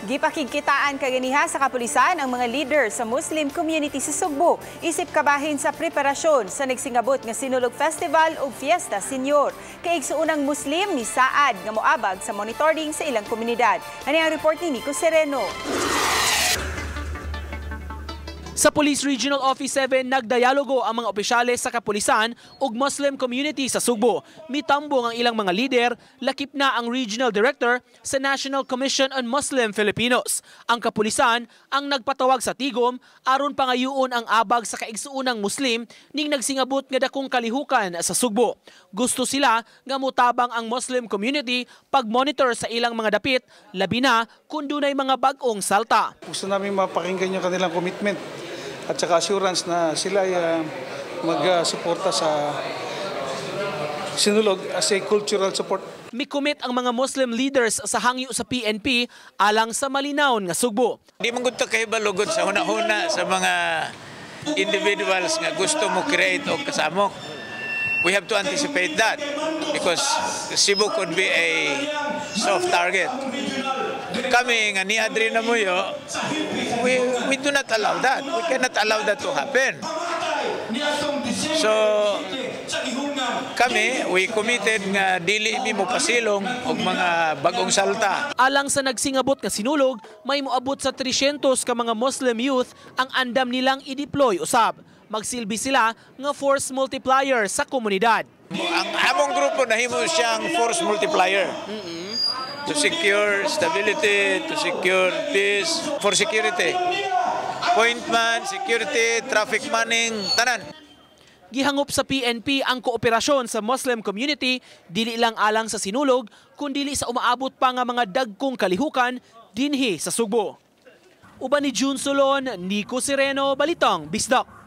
Gipakigkitaan kaganiha sa kapulisan ang mga leader sa Muslim community sa Sugbo. Isip kabahin sa preparasyon sa nagsingabot nga Sinulog Festival o Fiesta Senior. Kaigsuunang Muslim ni Saad nga moabag sa monitoring sa ilang komunidad. Ano ang report ni Nico Sereno? Sa Police Regional Office 7, nagdialogo ang mga opisyales sa kapulisan ug Muslim community sa Sugbo. Mitambong ang ilang mga lider, lakip na ang Regional Director sa National Commission on Muslim Filipinos. Ang kapulisan ang nagpatawag sa tigom aron pangayuon ang abag sa kaigsuunang Muslim ning nagsingabot nga dakong kalihukan sa Sugbo. Gusto sila nga mutabang ang Muslim community pag-monitor sa ilang mga dapit, labi na kung dunay mga bag-ong salta. Gusto namin mapakinggan yung kanilang commitment at saka assurance na sila ay mag-suporta sa Sinulog as a cultural support. Mikumit ang mga Muslim leaders sa hangyo sa PNP alang sa malinaon nga Sugbo. Di man gud ta kahibalugod sa una-una sa mga individuals nga gusto mo create o kasamok. We have to anticipate that because Cebu could be a soft target. Kami nga ni Adrina Muyo, we do not allow that. We cannot allow that to happen. So kami, we committed nga dili mi mo pasilong og mga bagong salta. Alang sa nagsingabot nga Sinulog, may moabot sa 300 ka mga Muslim youth ang andam nilang i-deploy usab. Magsilbi sila nga force multiplier sa komunidad. Ang among grupo nahimo siyang force multiplier. To secure stability, to secure peace, for security. Appointment, security, traffic manning, tanan. Gihangop sa PNP ang kooperasyon sa Muslim community dili lang alang sa Sinulog kundi sa umaabot pa nga mga dagkong kalihukan dinhi sa Sugbo. Uban ni June Solon, Nico Sereno, Balitang Bisdak.